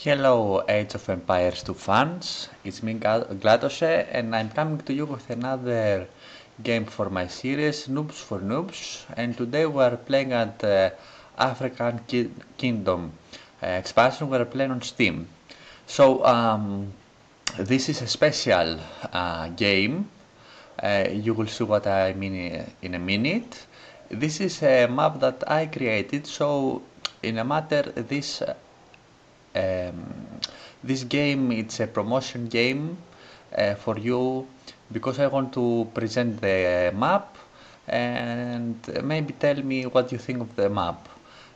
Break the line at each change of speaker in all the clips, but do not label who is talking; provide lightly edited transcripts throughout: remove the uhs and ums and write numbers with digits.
Hello, Age of Empires 2 fans. It's me, Gladoshe, and I'm coming to you with another game for my series, Noobs for Noobs. And today we are playing at African Kingdom expansion. We are playing on Steam. So this is a special game. You will see what I mean in a minute. This is a map that I created. So in a matter, um, this game it's a promotion game for you because I want to present the map and maybe tell me what you think of the map.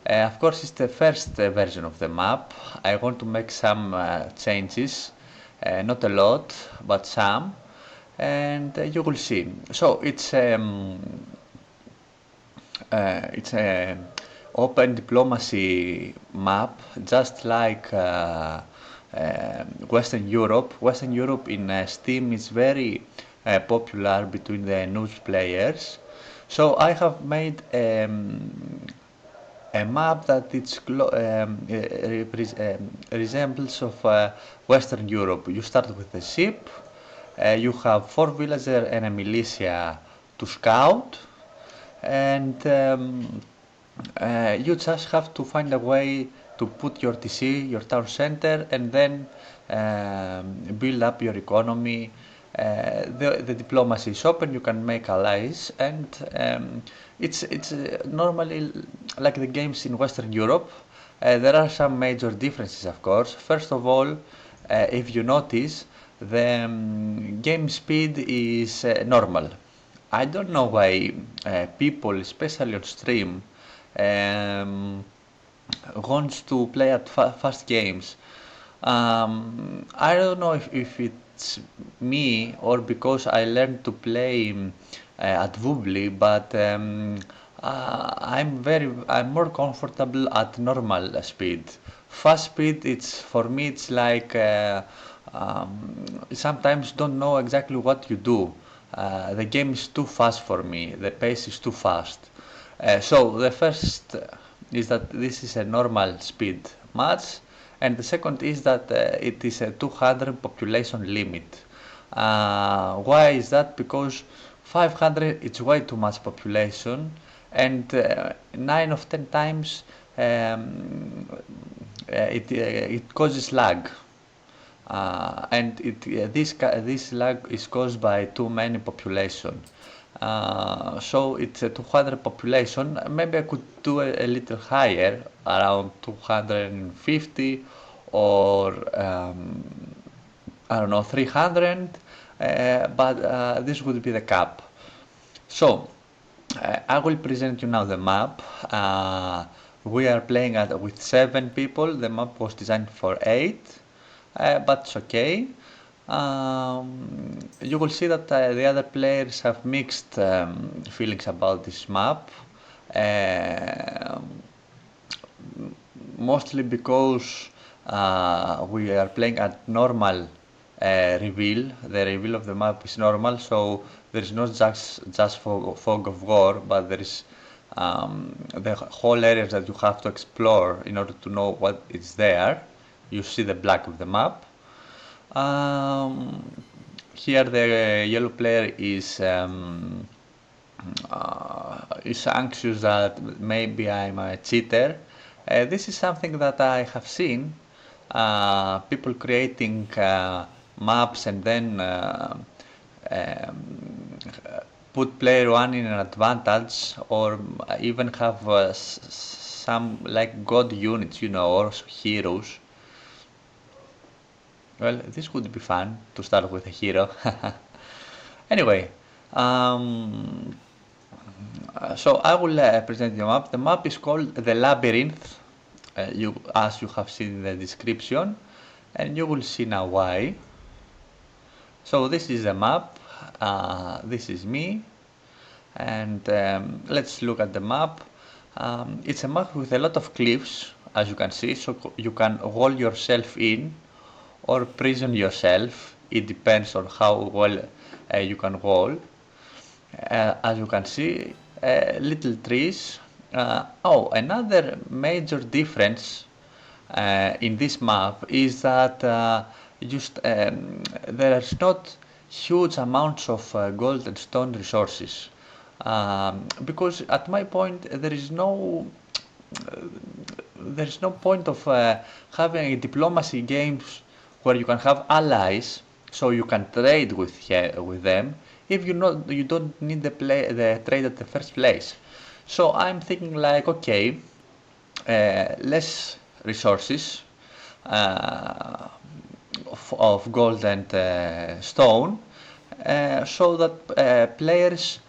Of course, it's the first version of the map. I want to make some changes, not a lot, but some, and you will see. So it's a open diplomacy map, just like Western Europe. Western Europe in Steam is very popular between the Noobs players. So I have made a map that resembles of Western Europe. You start with a ship, you have 4 villagers and a militia to scout, and you just have to find a way to put your TC, your town center, and then build up your economy. The diplomacy is open. You can make allies, and it's normally like the games in Western Europe. There are some major differences, of course. First of all, if you notice, the game speed is normal. I don't know why people, especially on stream, um, wants to play at fast games. I don't know if it's me or because I learned to play at Woobly, but I'm more comfortable at normal speed. Fast speed, it's for me, it's like sometimes don't know exactly what you do. The game is too fast for me. The pace is too fast. So the first is that this is a normal speed match, and the second is that it is a 200 population limit. Why is that? Because 500 it's way too much population, and 9 of 10 times it causes lag. This lag is caused by too many population. So it's a 200 population. Maybe I could do a little higher, around 250 or I don't know 300, but this would be the cap. So I will present you now the map. We are playing with 7 people. The map was designed for 8, but it's okay. You will see that the other players have mixed feelings about this map. Uh, Mostly because we are playing at normal reveal. The reveal of the map is normal, so there is not just fog of war, but there is the whole areas that you have to explore in order to know what is there. You see the black of the map. Here the yellow player is anxious that maybe I'm a cheater. This is something that I have seen people creating maps and then put player one in an advantage, or even have some like god units, or heroes. Well, this would be fun to start with a hero. Anyway, um, so I will present the map. The map is called the Labyrinth, as you have seen in the description, and you will see now why. So this is the map. This is me, and let's look at the map. It's a map with a lot of cliffs, as you can see, so you can wall yourself in or prison yourself. It depends on how well you can wall. As you can see, little trees. Oh, another major difference in this map is that there's not huge amounts of gold and stone resources. Because at my point there is no point of having diplomacy games where you can have allies, so you can trade with them if you don't need the trade at the first place. So I'm thinking like, okay, less resources uh, of gold and stone, so that players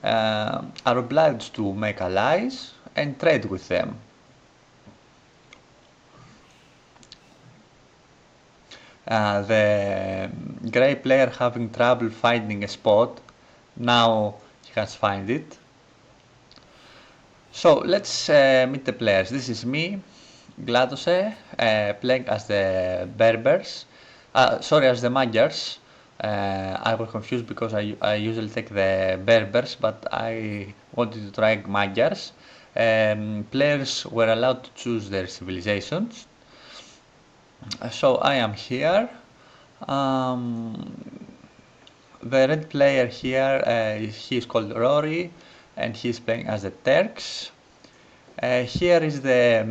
are obliged to make allies and trade with them. The grey player having trouble finding a spot, now he has found it. So let's meet the players. This is me, Gladose, playing as the Berbers, sorry, as the Magyars. I was confused because I usually take the Berbers, but I wanted to try Magyars. Players were allowed to choose their civilizations. So I am here. Um, the red player here, he is called Rory, and he is playing as the Turks. Here is the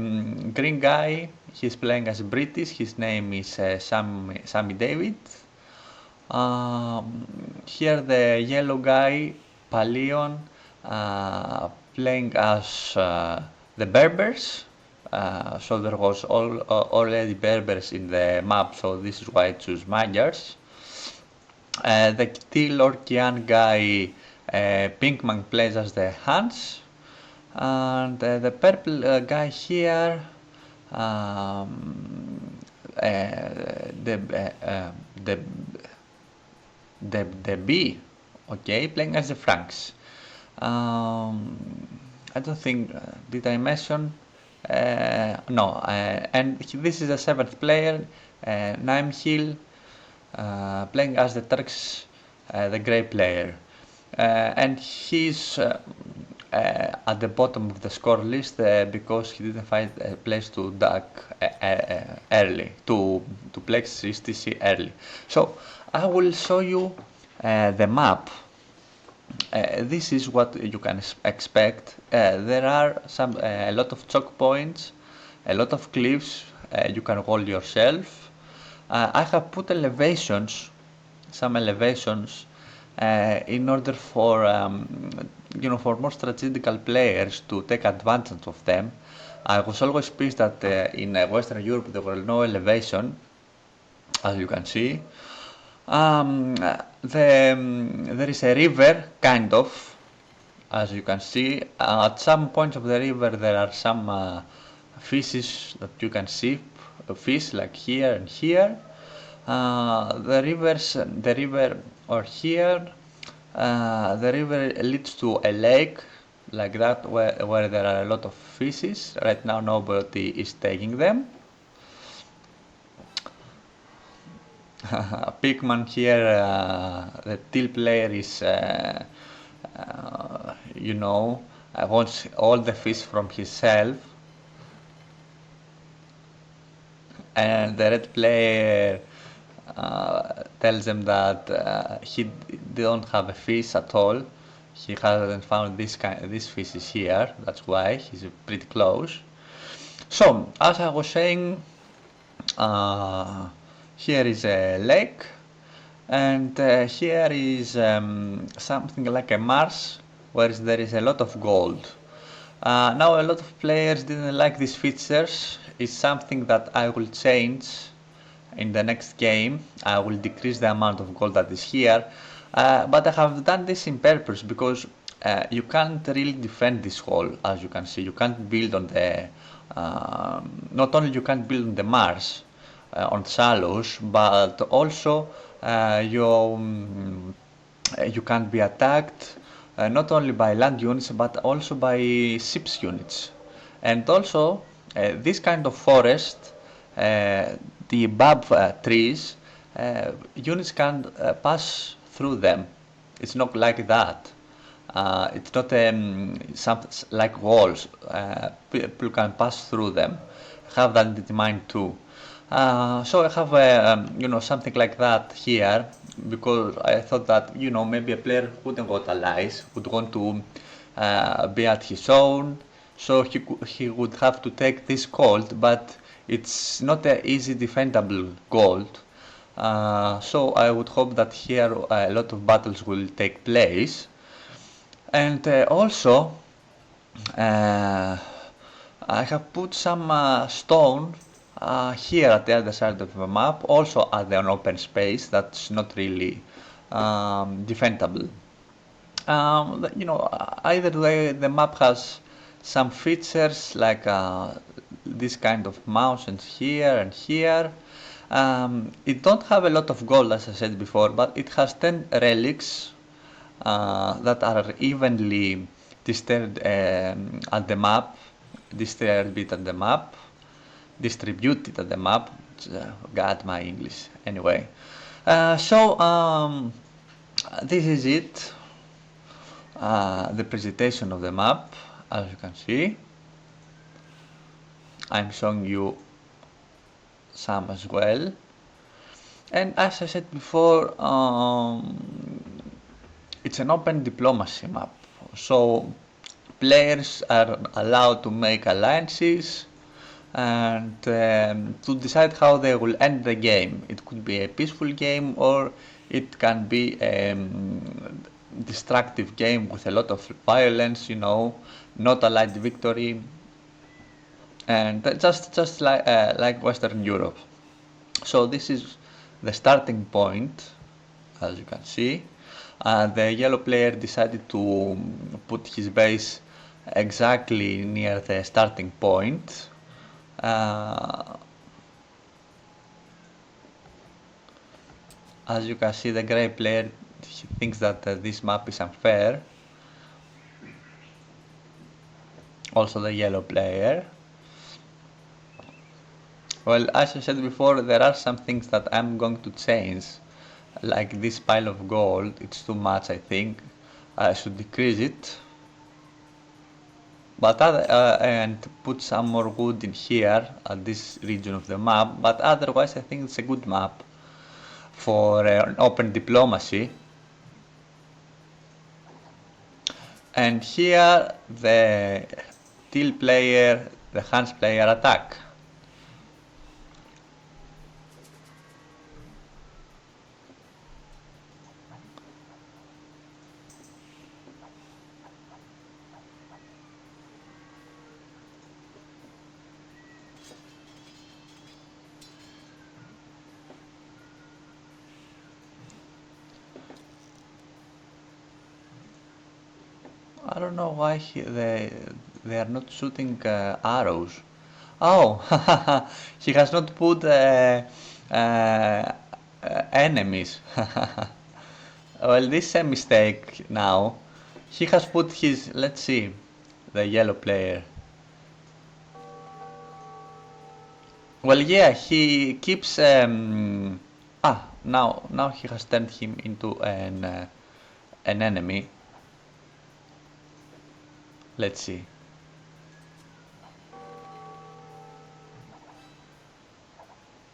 green guy. He's playing as British. His name is Sammy David. Here the yellow guy, Palion, playing as the Berbers. So there was already Berbers in the map, so this is why I choose Magyars. The teal Orkian guy, Pinkman, plays as the Huns. And the purple guy here, the the B, okay, playing as the Franks. I don't think, did I mention? No, and this is the seventh player, Naimhil, playing as the Turks, the grey player. And he's at the bottom of the score list because he didn't find a place to duck early, to place his TC early. So I will show you the map. This is what you can expect. There are a lot of choke points, a lot of cliffs you can hold yourself. I have put some elevations in order for for more strategical players to take advantage of them. I was always pissed that in Western Europe there were no elevation, as you can see. There is a river, kind of, as you can see. At some points of the river there are some fishes that you can see, fish like here and here. The river or here, the river leads to a lake like that where there are a lot of fishes. Right now nobody is taking them. Pigman here, the teal player is, wants all the fish from himself, and the red player tells them that he don't have a fish at all. He hasn't found these fishes here. That's why he's pretty close. So, as I was saying, here is a lake, and here is something like a marsh where there is a lot of gold. Now a lot of players didn't like these features. It's something that I will change in the next game. I will decrease the amount of gold that is here, but I have done this in purpose because you can't really defend this hole. As you can see, you can't build on the not only you can't build on the marsh, on shallows, but also you can't be attacked not only by land units but also by ships units. And also this kind of forest, the above trees, units can pass through them. It's not like that. It's not like walls. People can pass through them. have that in mind too. So I have something like that here because I thought that maybe a player wouldn't want allies, would want to be at his own, so he would have to take this gold, but it's not an easy defendable gold. So I would hope that here a lot of battles will take place, and also uh, I have put some stone here at the other side of the map, also at an open space that's not really defendable. Either way, the map has some features like this kind of mountains here and here. It don't have a lot of gold, as I said before, but it has 10 relics that are evenly distributed at the map, distributed at the map, distributed at the map. God, my English. Anyway, so this is it. The presentation of the map, as you can see. I'm showing you some as well. And as I said before, it's an open diplomacy map. So players are allowed to make alliances and to decide how they will end the game. It could be a peaceful game or it can be a destructive game with a lot of violence, not a light victory, and just like Western Europe. So this is the starting point, as you can see. The yellow player decided to put his base exactly near the starting point. As you can see, the grey player thinks that this map is unfair. Also the yellow player. Well, as I said before, there are some things that I'm going to change. Like this pile of gold, it's too much, I think. I should decrease it. But and put some more wood in here at this region of the map. But otherwise, I think it's a good map for an open diplomacy. And here the teal player, the Hans player attack. I don't know why they are not shooting arrows. Oh, he has not put enemies. Well, this is a mistake now. He has put his, let's see, the yellow player. Well, yeah, he keeps. Now he has turned him into an enemy. Let's see.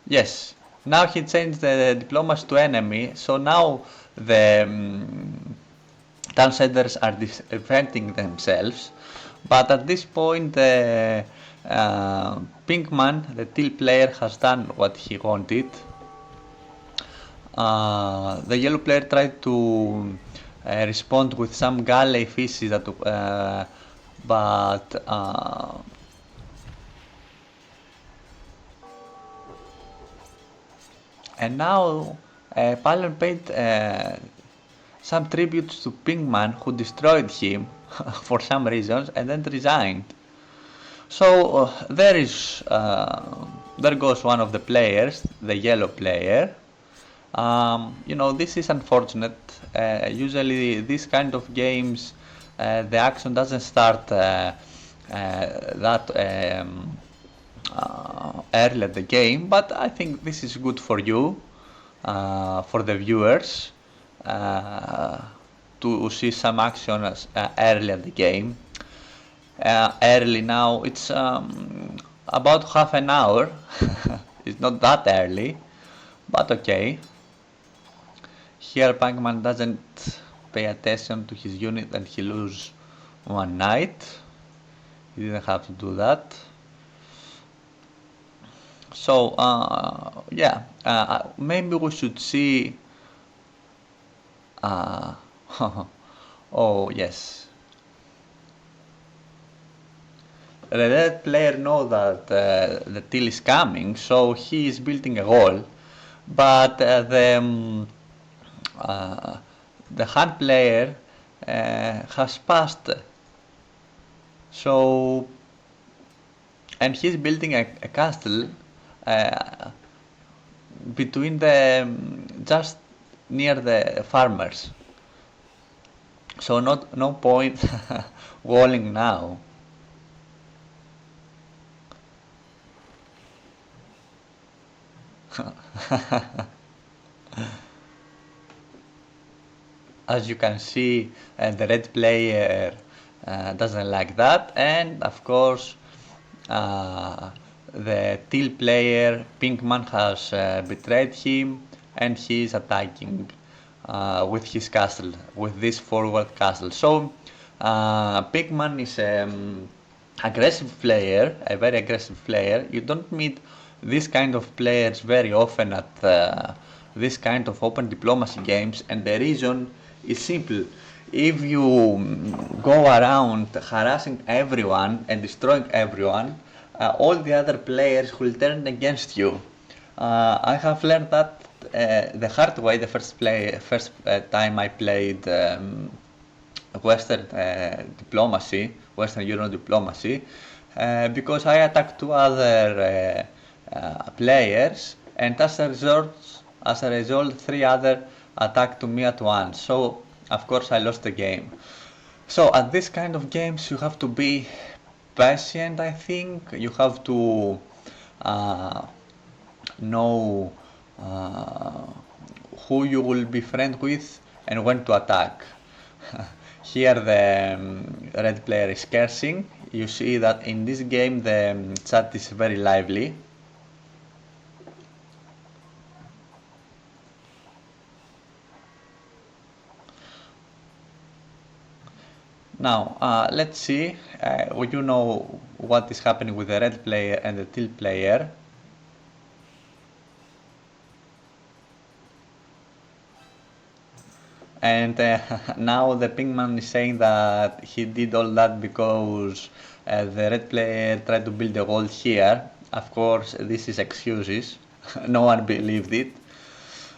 Yes, now he changed the diplomas to enemy, so now the town centers are defending themselves. But at this point, the Pinkman, the teal player, has done what he wanted. The yellow player tried to respond with some galley fishes that but and now Palin paid some tributes to Pinkman, who destroyed him for some reasons and then resigned. So there goes one of the players, the yellow player. This is unfortunate. Usually these kind of games, the action doesn't start that early at the game, but I think this is good for you, for the viewers, to see some action early at the game. Early now, it's About half an hour. It's not that early, but okay. Here Pac-Man doesn't pay attention to his unit and he loses one knight. He didn't have to do that. So yeah, maybe we should see. Uh, oh yes, the red player knows that the till is coming, so he is building a wall. But uh, the hand player has passed, so and he's building a castle uh, between the just near the farmers. So not no point walling now. As you can see, the red player doesn't like that, and of course, uh, the teal player, Pinkman, has betrayed him, and he is attacking with his castle, with this forward castle. So, Pinkman is aggressive player, a very aggressive player. You don't meet this kind of players very often at this kind of open diplomacy games, and the reason is simple. If you go around harassing everyone and destroying everyone, all the other players will turn against you. I have learned that the hard way the first time I played Western diplomacy, Western Euro diplomacy, because I attacked two other players, and as a result, three other attacked me at once. So of course I lost the game. So at this kind of games you have to be patient. I think you have to uh, know uh, who you will be friend with and when to attack. Here the red player is cursing. You see that in this game the chat is very lively. Now let's see. You know what is happening with the red player and the teal player. And now the Pinkman is saying that he did all that because the red player tried to build a wall here. Of course, this is excuses. No one believed it.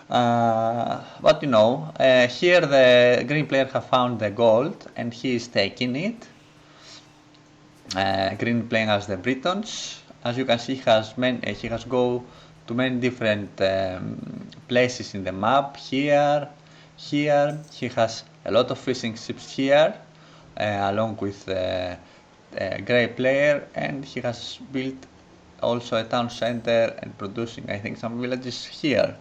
But you know, here the green player have found the gold and he is taking it. Green playing as the Britons. As you can see, he has go to many different places in the map. Here, he has a lot of fishing ships here, along with the grey player, and he has built also a town center and producing, I think, some villages here.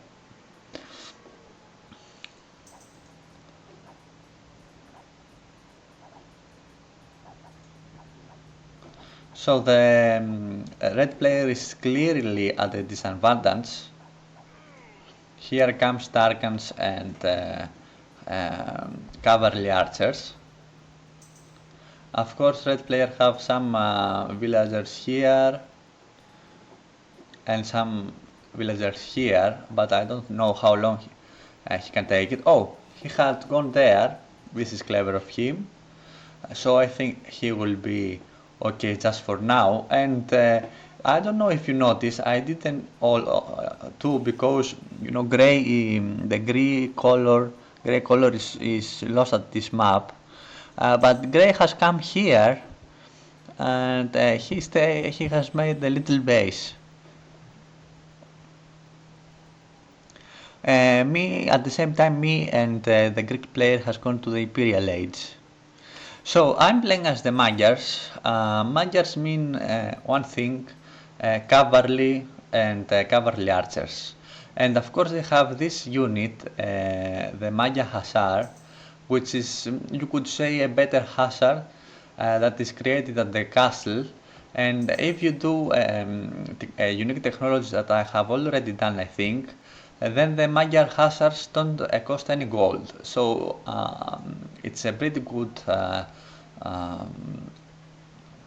So the red player is clearly at a disadvantage. Here comes Tarkans and cavalry archers. Of course, red player have some villagers here and some villagers here, but I don't know how long he can take it. Oh, he had gone there. This is clever of him. So I think he will be okay just for now. And I don't know if you notice, I didn't all too, because you know the gray color is lost at this map. But gray has come here and he has made a little base. Me at the same time, me and the Greek player has gone to the Imperial Age. So I'm playing as the Magyars. Magyars mean one thing, cavalry and cavalry archers. And of course they have this unit, the Magyar Hussar, which is, you could say, a better hussar that is created at the castle. And if you do unique technologies that I have already done, I think, then the Magyar hazards don't cost any gold. So it's a pretty good um,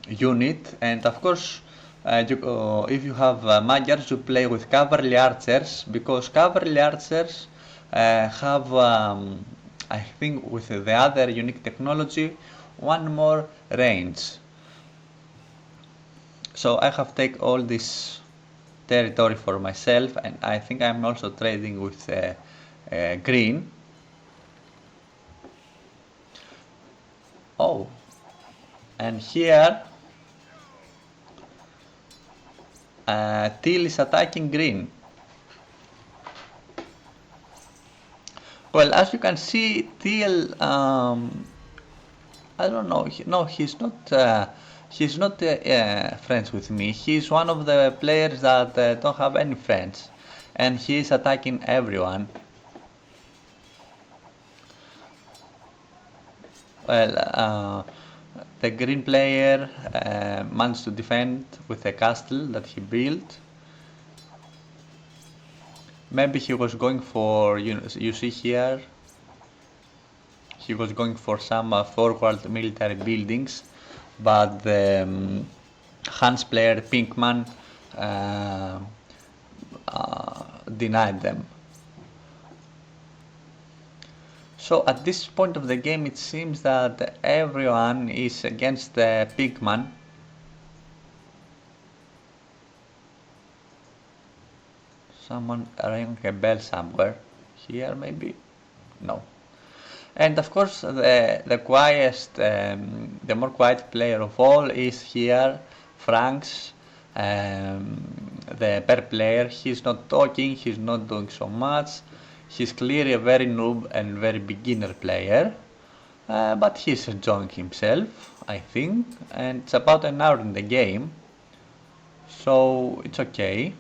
unit. And of course, if you have Magyars, you play with cavalry archers, because cavalry archers have, I think, with the other unique technology, one more range. So I have take all this territory for myself, and I think I'm also trading with green. Oh, and here teal is attacking green. Well, as you can see, teal. I don't know. No, he's not. He's not friends with me. He's one of the players that don't have any friends, and he's attacking everyone. Well, the green player managed to defend with a castle that he built. Maybe he was going for, you see here, he was going for some forward military buildings, but the Hans player Pinkman denied them. So at this point of the game, it seems that everyone is against the Pinkman. Someone rang a bell somewhere. Here, maybe? No. And of course, the quietest, the more quiet player of all is here, Franks, the bear player. He's not talking, he's not doing so much. He's clearly a very noob and very beginner player, but he's enjoying himself, I think. And it's about an hour in the game, so it's okay.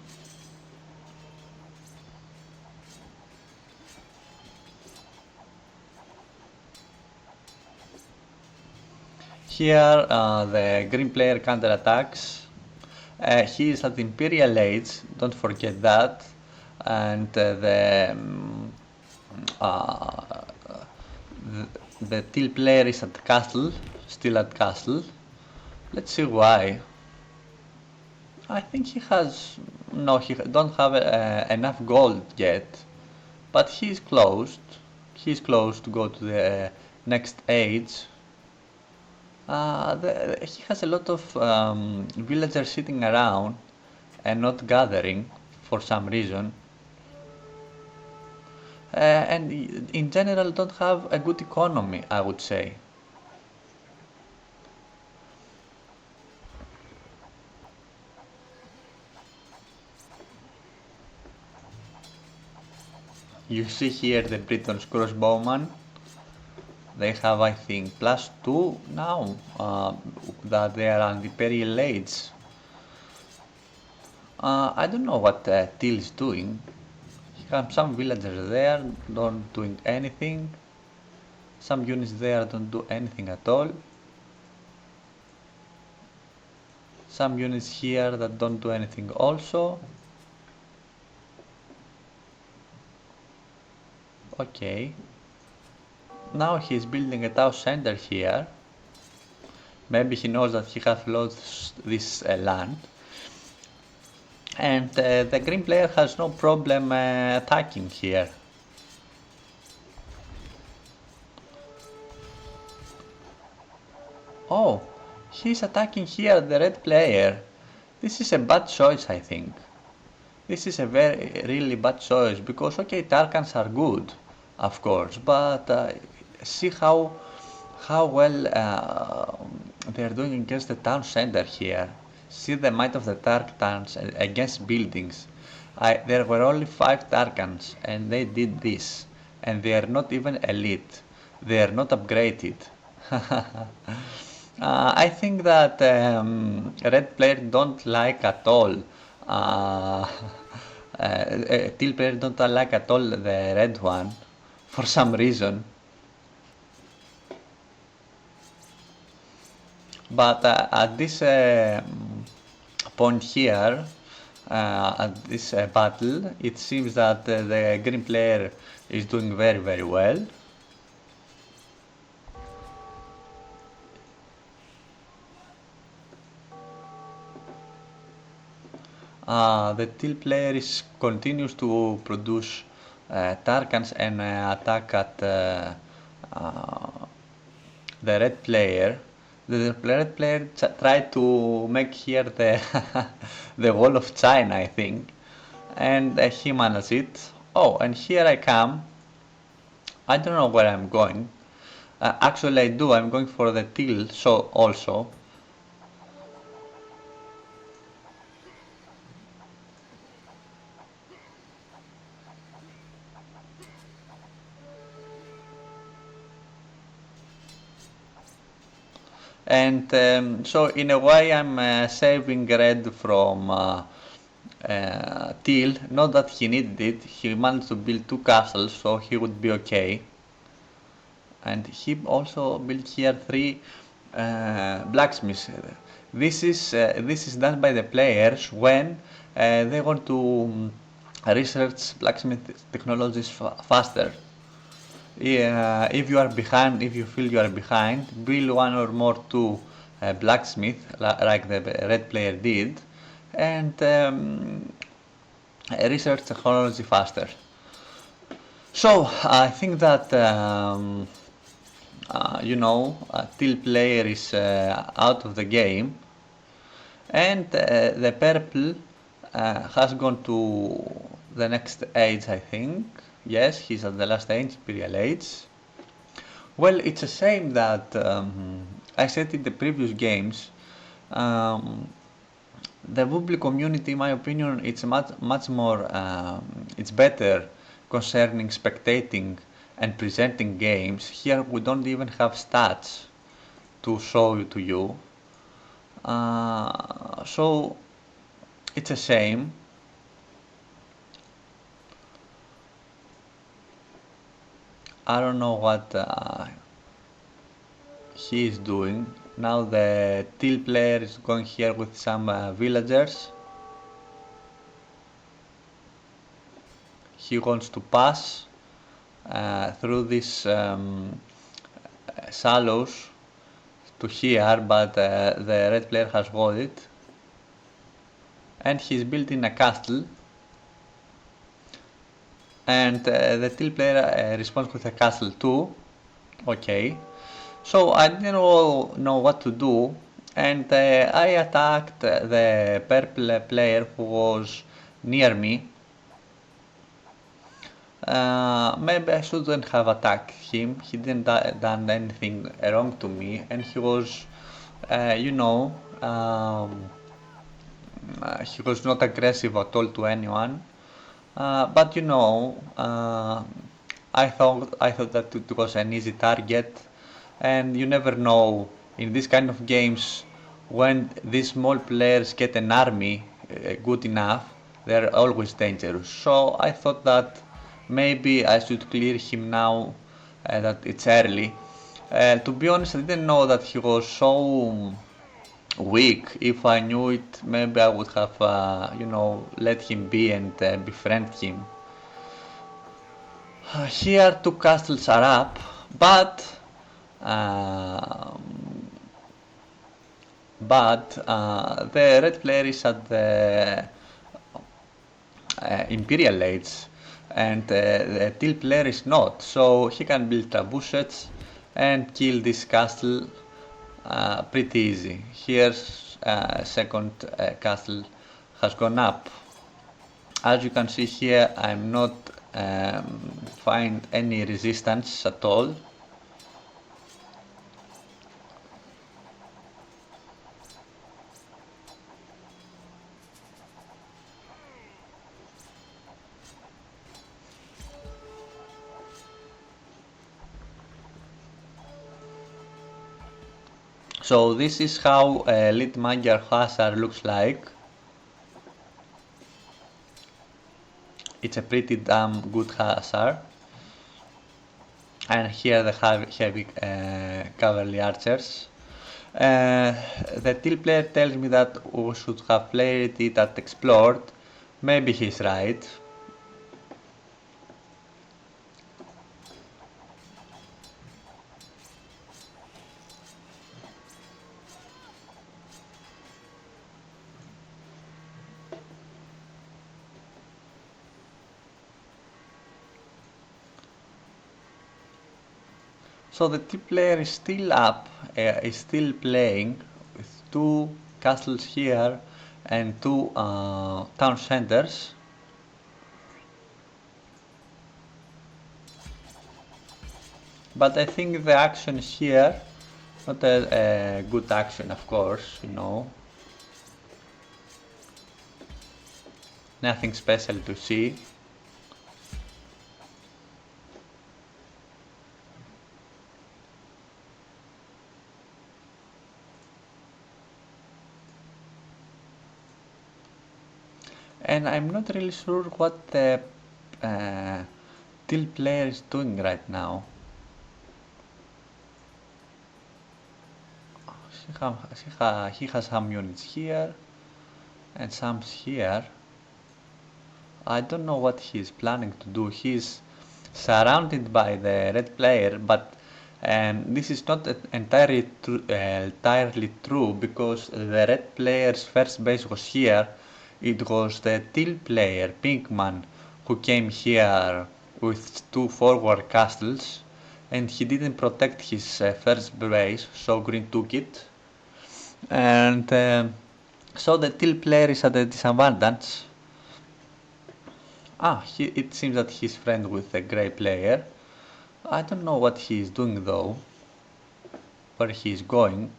Here the green player counterattacks. He is at Imperial Age, don't forget that. And uh, the teal player is at castle, still at castle. Let's see why. I think he has, no, he don't have enough gold yet, but he's close. He's close to go to the next age. He has a lot of villagers sitting around and not gathering for some reason. And in general don't have a good economy, I would say. You see here the Britons crossbowman. They have, I think, +2 now that they are on the Imperial Age. I don't know what Till is doing. He has some villagers there, don't doing anything. Some units there don't do anything at all. Some units here that don't do anything also. Okay. Now he's building a town center here. Maybe he knows that he has lost this land. And the green player has no problem attacking here. Oh, he's attacking here the red player. This is a bad choice, I think. This is a very really bad choice because okay, Tarkans are good, of course, but see how well they're doing against the town center here. See the might of the Tarkans against buildings. There were only 5 Tarkans and they did this. And they are not even elite. They are not upgraded. I think that red players don't like at all. Teal players don't like at all the red one for some reason. But at this point here at this battle, it seems that the green player is doing very, very well. The teal player continues to produce Tarkans and attack at the red player. The red player tried to make here the the wall of China, I think, and he managed it. Oh, and here I come. I don't know where I'm going. Actually, I do. I'm going for the teal, so also. And so in a way I'm saving red from teal. Not that he needed it, he managed to build 2 castles, so he would be okay. And he also built here 3 blacksmiths. This is done by the players when they want to research blacksmith technologies faster. Yeah, if you are behind, if you feel you are behind, build 1 or more 2 blacksmith like the red player did, and research technology faster. So I think that teal player is out of the game, and the purple has gone to the next age, I think. Yes, he's at the last age, Imperial Age. Well, it's a shame that I said in the previous games, the public community, in my opinion, it's much more, it's better concerning spectating and presenting games. Here we don't even have stats to show to you. So it's a shame. I don't know what he is doing. Now the teal player is going here with some villagers. He wants to pass through these shallows to here, but the red player has got it. And he's building a castle. And the teal player responds with a castle too. Okay. So I didn't know what to do, and I attacked the purple player who was near me. Maybe I shouldn't have attacked him. He didn't done anything wrong to me, and he was, he was not aggressive at all to anyone. But I thought that it was an easy target, and you never know in this kind of games when these small players get an army good enough, they're always dangerous. So I thought that maybe I should clear him now that it's early. To be honest, I didn't know that he was so weak. If I knew it, maybe I would have, let him be and befriend him. Here 2 castles are up, but the red player is at the Imperial Age, and the teal player is not, so he can build trebuchets and kill this castle pretty easy. Here's second castle has gone up. As you can see here, I'm not find any resistance at all. So this is how Elite Magyar Hussar looks like. It's a pretty damn good Hussar. And here the heavy cavalry archers. Uh, the teal player tells me that we should have played it at explored. Maybe he's right. So the teal player is still up, is still playing with two castles here and two town centers. But I think the action is here, not a good action, of course, you know. Nothing special to see. And I'm not really sure what the uh, teal player is doing right now. He has some units here and some here. I don't know what he's planning to do. He's surrounded by the red player, but this is not entirely true because the red player's first base was here. It was the teal player, Pinkman, who came here with two forward castles, and he didn't protect his first base, so green took it. And so the teal player is at a disadvantage. It seems that he's friends with the grey player. I don't know what he is doing though, where he is going.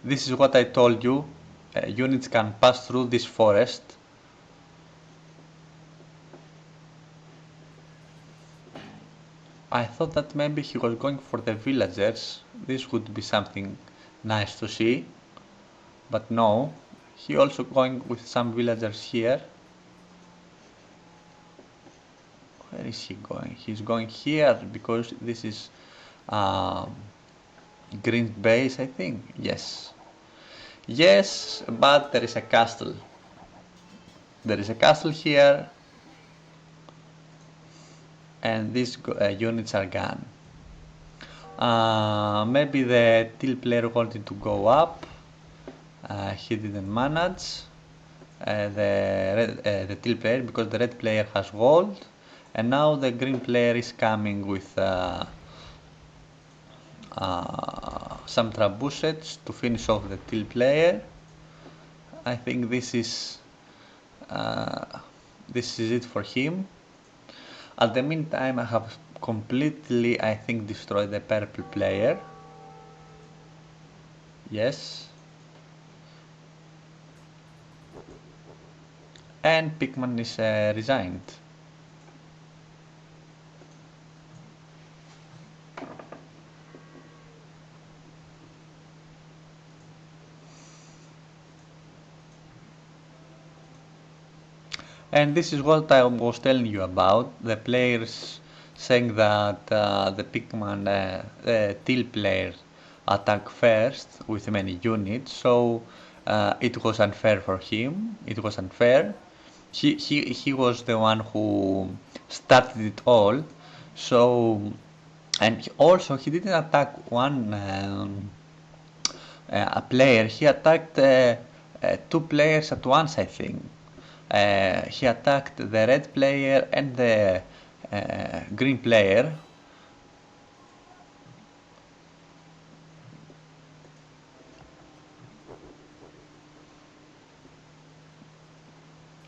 This is what I told you. Units can pass through this forest. I thought that maybe he was going for the villagers. This would be something nice to see. But no, he also going with some villagers here. Where is he going? He's going here because this is green base, I think. Yes. Yes, but there is a castle. There is a castle here, and these units are gone. Maybe the teal player wanted to go up. He didn't manage. The teal player, because the red player has gold, and now the green player is coming with some trebuchets to finish off the teal player. I think this is it for him. At the meantime, I have completely, I think, destroyed the purple player. Yes. And Pikman is resigned. And this is what I was telling you about. The players saying that the Pikman, the teal player, attack first with many units, so it was unfair for him. It was unfair. He was the one who started it all. So, and also he didn't attack one a player. He attacked two players at once, I think. He attacked the red player and the green player.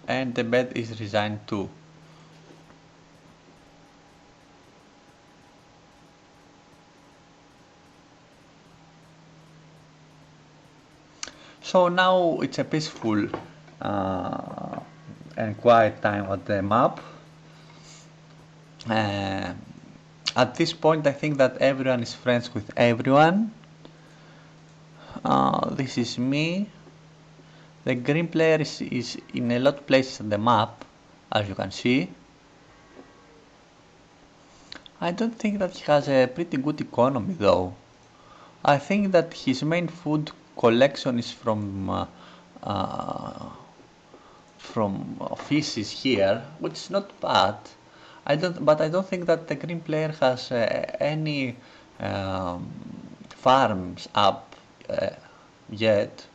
And the bed is resigned too. So now it's a peaceful and quiet time on the map. At this point, I think that everyone is friends with everyone. This is me. The green player is in a lot of places on the map, as you can see. I don't think that he has a pretty good economy though. I think that his main food collection is uh, from fishes here, which is not bad. But I don't think that the green player has any um, farms up yet.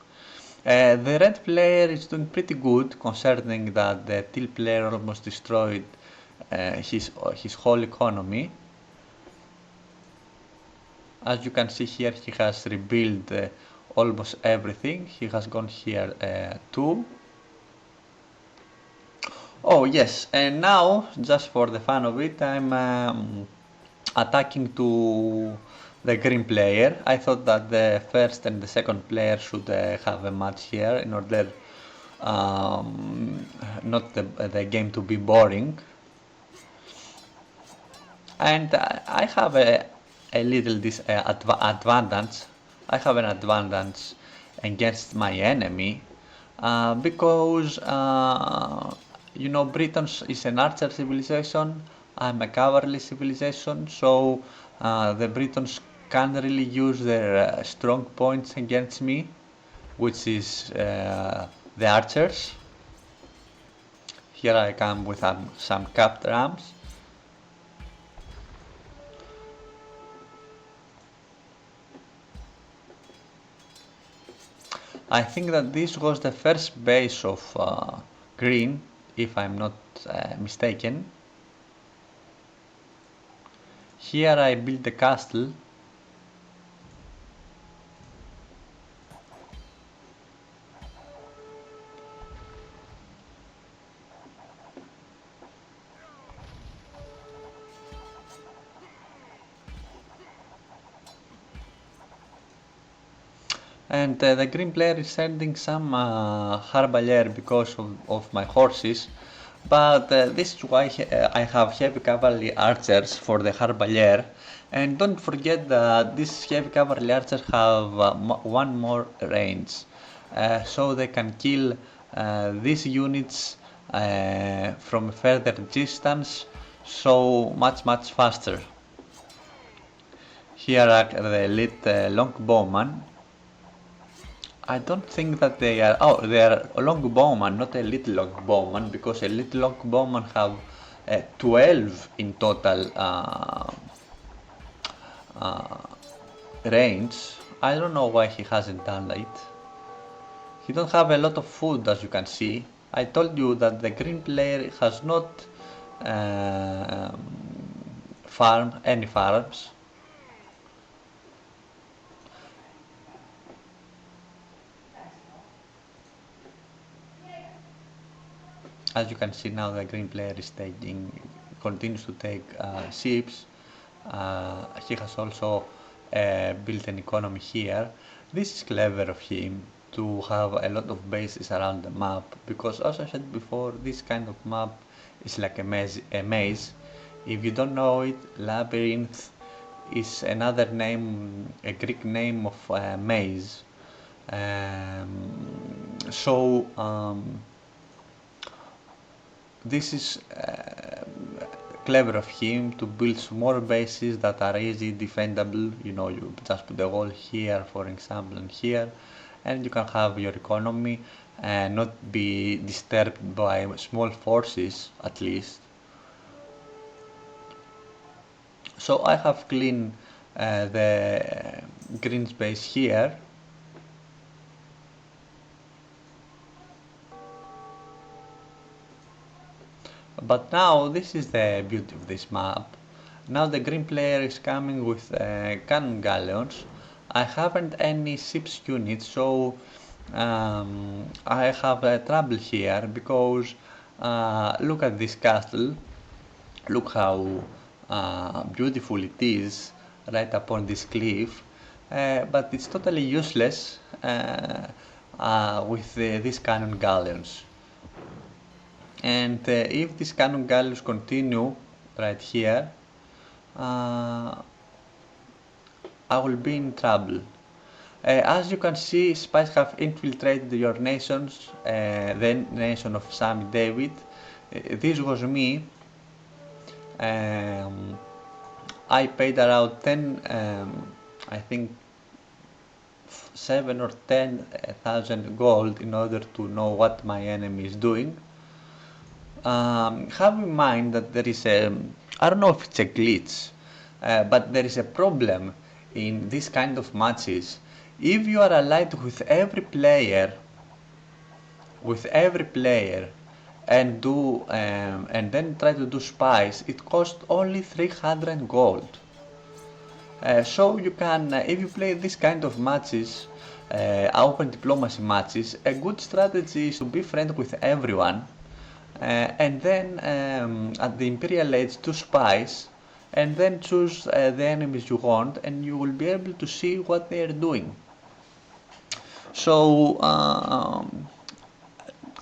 The red player is doing pretty good, concerning that the teal player almost destroyed his whole economy. As you can see here, he has rebuilt almost everything. He has gone here too. Oh yes, and now, just for the fun of it, I'm attacking to the green player. I thought that the first and the second player should have a match here in order not the game to be boring. And I have a little advantage. I have an advantage against my enemy because you know, Britain is an archer civilization. I'm a cavalry civilization, so the Britons can't really use their strong points against me, which is the archers. Here I come with some capped rams. I think that this was the first base of green, if I'm not mistaken. Here I built a castle. And the green player is sending some Harbalier because of my horses. But this is why I have heavy cavalry archers for the Harbalier. And don't forget that these heavy cavalry archers have one more range. So they can kill these units from a further distance, so much faster. Here are the elite longbowmen. I don't think that they are. Oh, they are longbowmen, not a little longbowman, because a little longbowman have 12 in total uh, range. I don't know why he hasn't done it. He don't have a lot of food, as you can see. I told you that the green player has not uh, any farms. As you can see now, the green player is continues to take ships. He has also built an economy here. This is clever of him to have a lot of bases around the map, because as I said before, this kind of map is like a maze. If you don't know it, Labyrinth is another name, a Greek name of maze. So this is clever of him to build small bases that are easy defendable. You know, you just put a wall here, for example, and here, and you can have your economy and not be disturbed by small forces, at least. So I have cleaned the green space here. But now this is the beauty of this map. Now the green player is coming with cannon galleons. I haven't any ships units, so I have trouble here, because look at this castle. Look how beautiful it is right upon this cliff. But it's totally useless with these cannon galleons. And if these cannon galleons continue right here, I will be in trouble. As you can see, spies have infiltrated your nations, the nation of Sammy David. This was me. I paid around 10, I think 7 or 10,000 gold in order to know what my enemy is doing. Have in mind that there is I don't know if it's a glitch, but there is a problem in this kind of matches. If you are allied with every player, and then try to do spies, it costs only 300 gold. So you can, if you play this kind of matches, open diplomacy matches, a good strategy is to be friend with everyone, and then at the Imperial Age do spies, and then choose the enemies you want, and you will be able to see what they are doing. So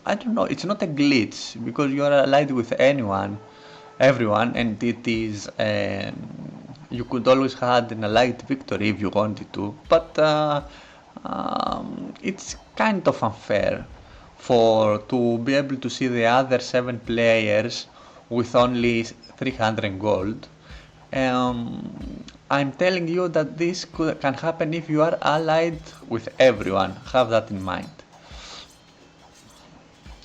I don't know, it's not a glitch because you are allied with everyone, and it is you could always have an allied victory if you wanted to, but it's kind of unfair for to be able to see the other 7 players with only 300 gold. I'm telling you that this can happen if you are allied with everyone. Have that in mind.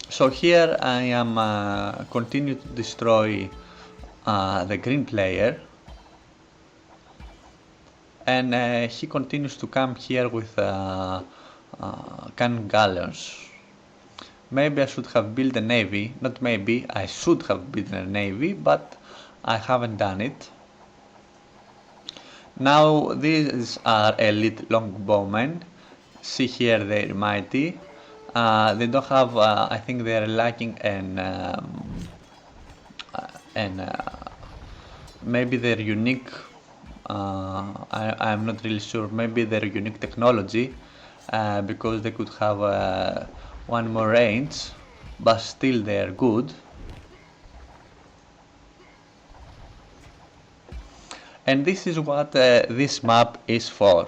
So here I am continue to destroy the green player, and he continues to come here with cannon galleons. Maybe I should have built a navy, not maybe, I should have built a navy, but I haven't done it. Now these are elite longbowmen. See here they're mighty. They don't have, I think they're lacking and maybe they're unique. I'm not really sure. Maybe they're unique technology because they could have one more range, but still they're good. And this is what this map is for.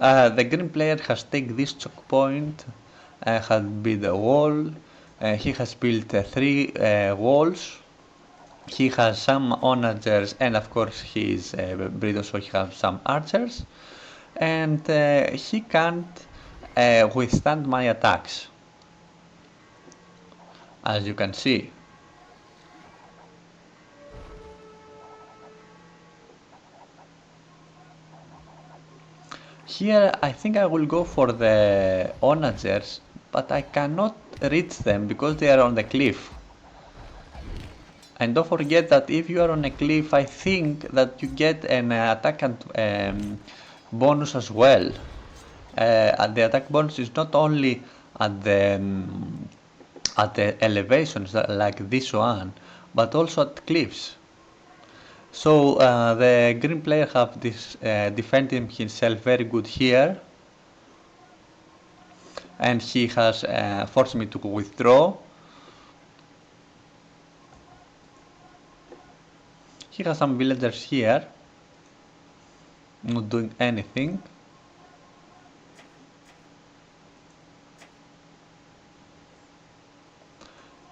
The green player has taken this choke point, has built a wall, he has built 3 walls, he has some onagers, and of course he is breeder, so he has some archers, and he can't withstand my attacks, as you can see. Here I think I will go for the onagers, but I cannot reach them because they are on the cliff. And don't forget that if you are on a cliff, I think that you get an attack and bonus as well. And the attack bonus is not only at the elevations like this one, but also at cliffs. So the green player have this defending himself very good here, and he has forced me to withdraw. He has some villagers here, not doing anything.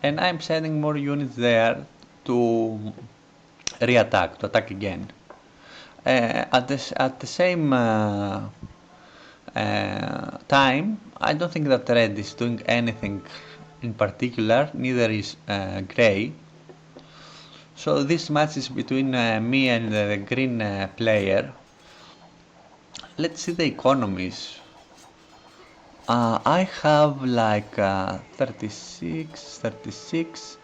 And I'm sending more units there to re-attack, to attack again. At the same time, I don't think that red is doing anything in particular, neither is grey. So this match is between me and the green player. Let's see the economies. I have like 36.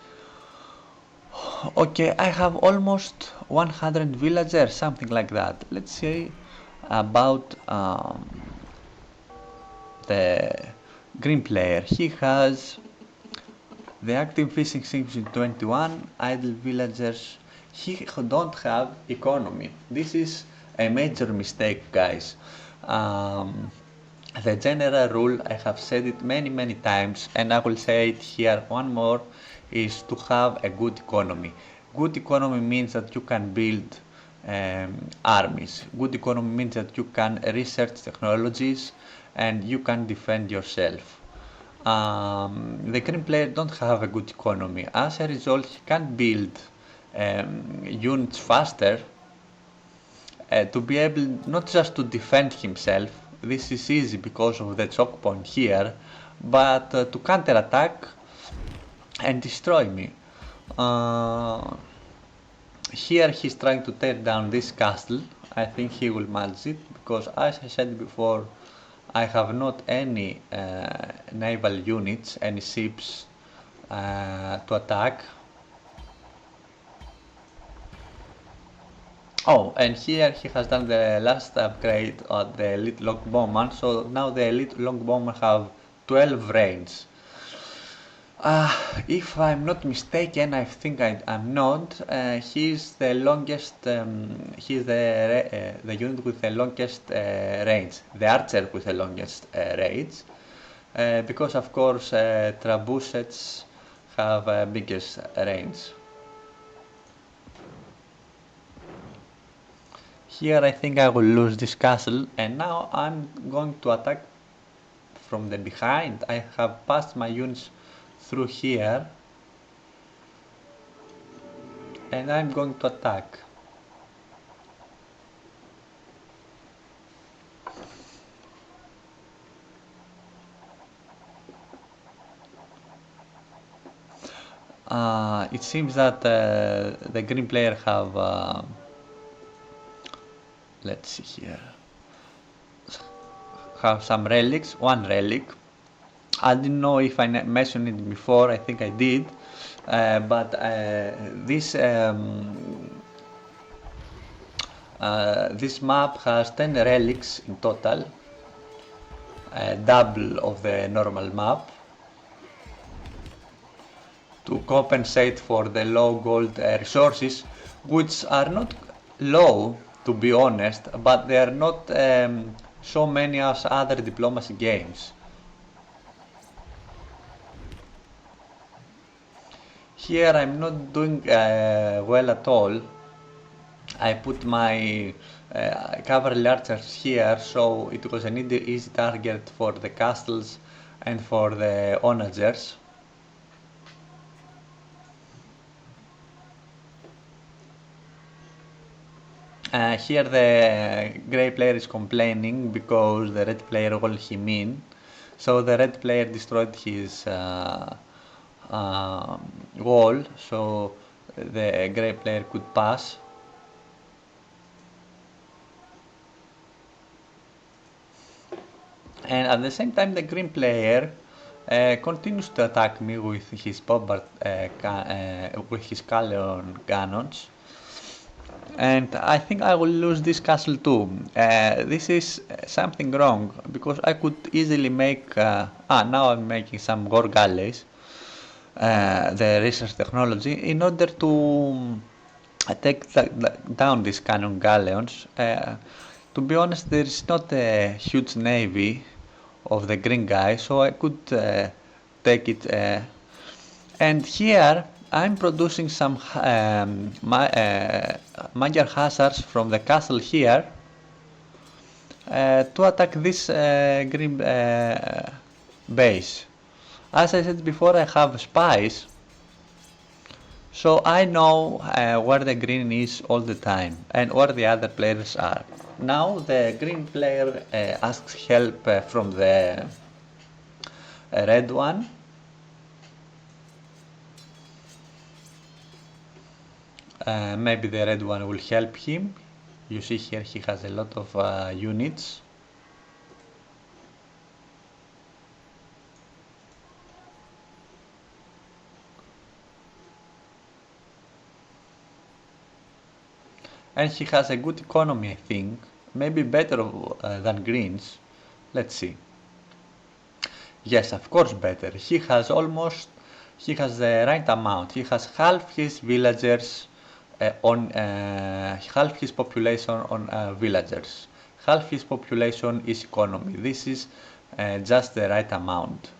Okay, I have almost 100 villagers, something like that. Let's see about the green player. He has the active fishing ships in 21, idle villagers. He don't have economy. This is a major mistake, guys. The general rule, I have said it many times, and I will say it here one more, is to have a good economy. Good economy means that you can build armies. Good economy means that you can research technologies and you can defend yourself. The green player don't have a good economy. As a result, he can't build units faster, to be able not just to defend himself, this is easy because of the choke point here, but to counterattack and destroy me. Uh, Here he's trying to tear down this castle. I think he will manage it because, as I said before, I have not any naval units, any ships to attack. Oh, and here he has done the last upgrade on the elite longbowman, so now the elite longbowman have 12 range. If I'm not mistaken, I think I'm not. He's the longest. He's the unit with the longest range, the archer with the longest range, because of course trebuchets have biggest range. Here I think I will lose this castle, and now I'm going to attack from the behind. I have passed my units through here, and I'm going to attack. It seems that the green player let's see here, have some relics, one relic. I didn't know if I mentioned it before, I think I did, but this map has 10 relics in total, double of the normal map, to compensate for the low gold resources, which are not low to be honest, but they are not so many as other diplomacy games. Here I'm not doing well at all. I put my cavalry archers here, so it was an easy target for the castles and for the onagers. Here the grey player is complaining because the red player walled him in. So the red player destroyed his wall, so the grey player could pass. And at the same time the green player continues to attack me with his bombard, with his cannon cannons. And I think I will lose this castle too. This is something wrong because I could easily make. Now I'm making some war galleys, the research technology, in order to take down these cannon galleons. To be honest, there is not a huge navy of the green guy, so I could take it. And here I'm producing some major hazards from the castle here to attack this green base. As I said before, I have spies, so I know where the green is all the time and where the other players are. Now the green player asks help from the red one. Maybe the red one will help him. You see here he has a lot of units. And he has a good economy, I think. Maybe better than greens. Let's see. Yes, of course better. He has the right amount. He has half his villagers on half his population on villagers. Half his population is economy. This is just the right amount.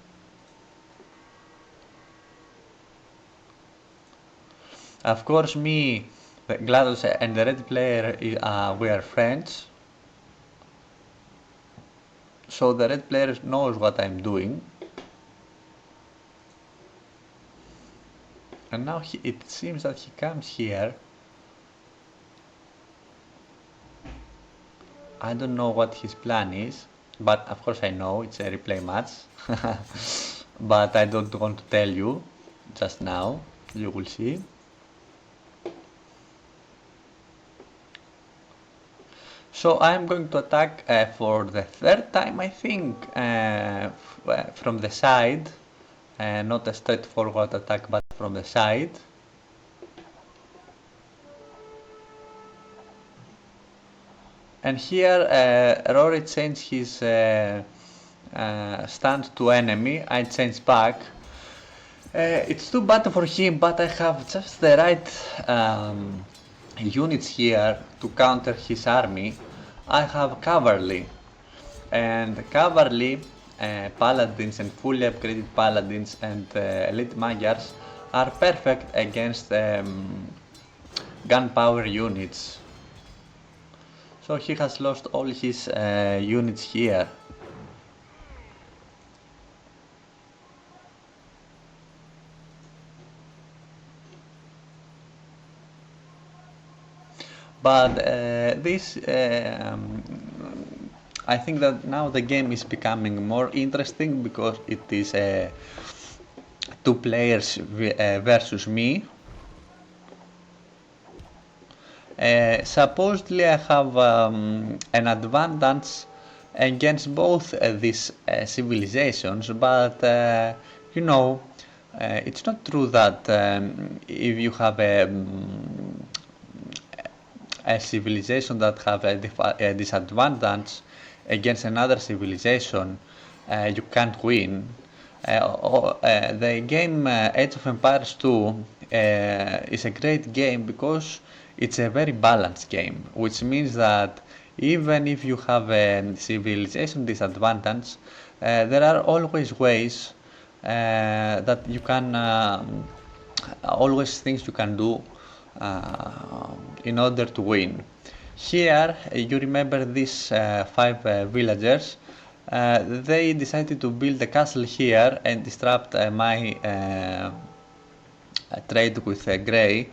Of course, me, the GLaDOS and the red player, we are friends. So the red player knows what I'm doing. And now it seems that he comes here. I don't know what his plan is, but of course I know it's a replay match. But I don't want to tell you just now. You will see. So I'm going to attack for the third time, I think, from the side. Not a straightforward attack, but from the side. And here Rory changed his stand to enemy. I changed back. It's too bad for him, but I have just the right units here to counter his army. I have cavalry, and cavalry, paladins and fully upgraded paladins and elite magyars are perfect against gunpowder units. So he has lost all his units here. But I think that now the game is becoming more interesting because it is two players versus me. Supposedly I have an advantage against both these civilizations, but you know, it's not true that if you have a civilization that have a disadvantage against another civilization, you can't win. The game Age of Empires 2 is a great game because it's a very balanced game, which means that even if you have a civilization disadvantage, there are always ways that you can, always things you can do in order to win. Here, you remember these 5 villagers. They decided to build a castle here and disrupt my trade with Grey.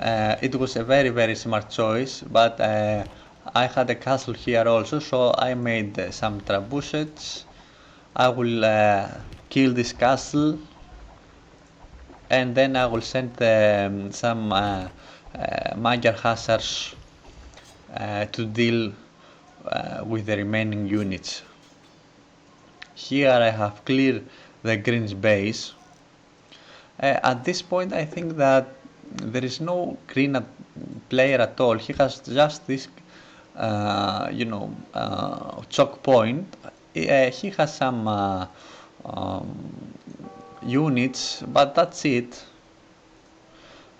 It was a very smart choice, but I had a castle here also, so I made some trebuchets. I will kill this castle, and then I will send some Magyar hussars to deal with the remaining units. Here I have cleared the Green's base. At this point I think that there is no green player at all. He has just this choke point. He has some units, but that's it.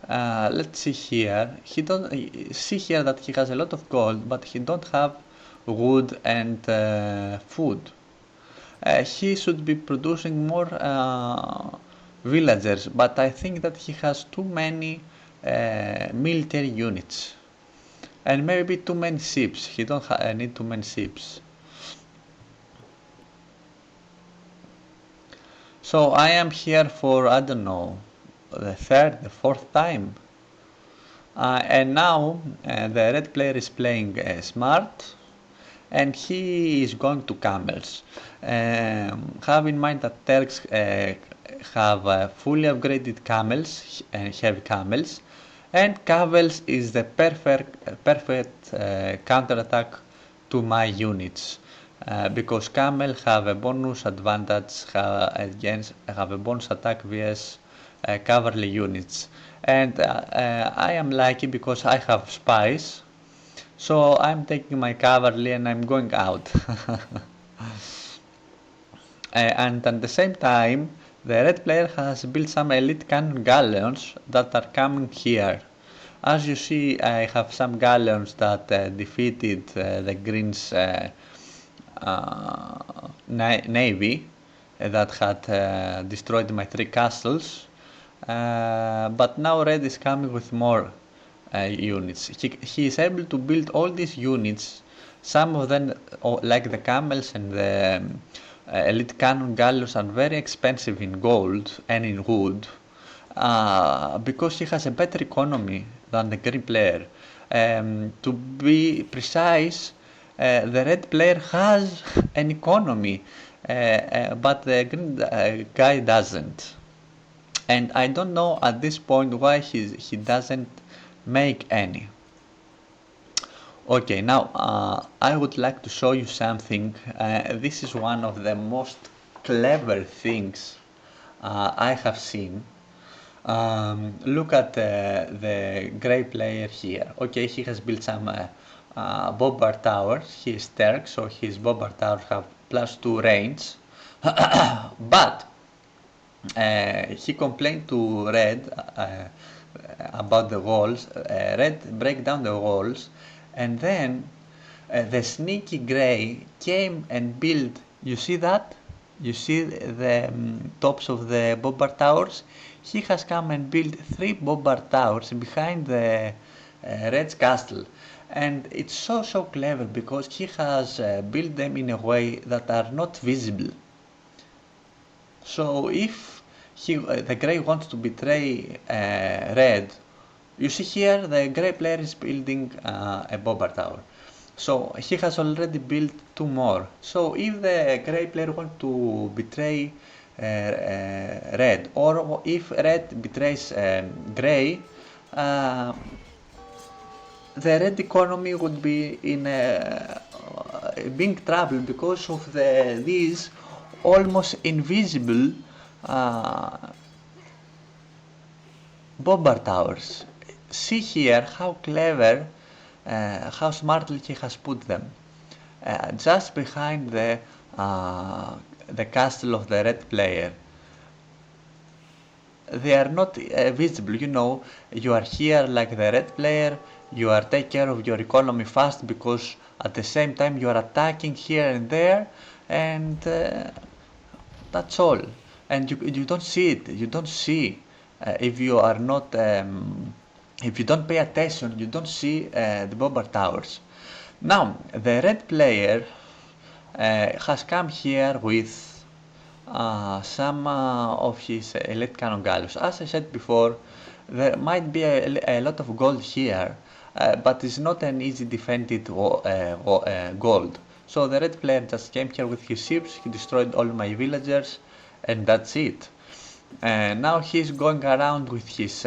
Let's see here. He don't see here that he has a lot of gold, but he don't have wood and food. He should be producing more villagers, but I think that he has too many military units and maybe too many ships. He don't need too many ships. So I am here for, I don't know, the third, the fourth time. And now the red player is playing smart, and he is going to camels. Have in mind that Turks have fully upgraded camels and heavy camels, and camels is the perfect counterattack to my units. Because camel have a bonus advantage have a bonus attack vs cavalry units, and I am lucky because I have spies, so I'm taking my cavalry and I'm going out. And at the same time the red player has built some elite cannon galleons that are coming here. As you see, I have some galleons that defeated the Greens navy that had destroyed my 3 castles, but now red is coming with more units. He is able to build all these units, some of them like the camels and the elite cannon galleons are very expensive in gold and in wood, because he has a better economy than the green player. To be precise, the red player has an economy, but the green guy doesn't. And I don't know at this point why he doesn't make any. Okay, now I would like to show you something. This is one of the most clever things I have seen. Look at the grey player here. Okay, he has built some bombard towers. He is Turk, so his bombard towers have +2 range. But he complained to Red about the walls. Red break down the walls, and then the sneaky Grey came and built. You see that? You see the tops of the bombard towers? He has come and built 3 bombard towers behind the Red's castle. And it's so clever because he has built them in a way that are not visible. So if the Grey wants to betray Red, you see here the Grey player is building a bombard tower. So he has already built 2 more. So if the Grey player wants to betray Red, or if Red betrays Grey, the Red economy would be in big trouble because of these almost invisible bombard towers. See here how clever, how smartly he has put them. Just behind the castle of the red player. They are not visible, you know, you are here like the red player, you are take care of your economy fast because at the same time you are attacking here and there, and that's all. And you don't see it, you don't see if you are not if you don't pay attention, you don't see the bombard towers. Now the red player has come here with some of his elite cannon gallows. As I said before, there might be a lot of gold here, but it's not an easy defended gold. So the red player just came here with his ships, he destroyed all my villagers, and that's it. Now he's going around with his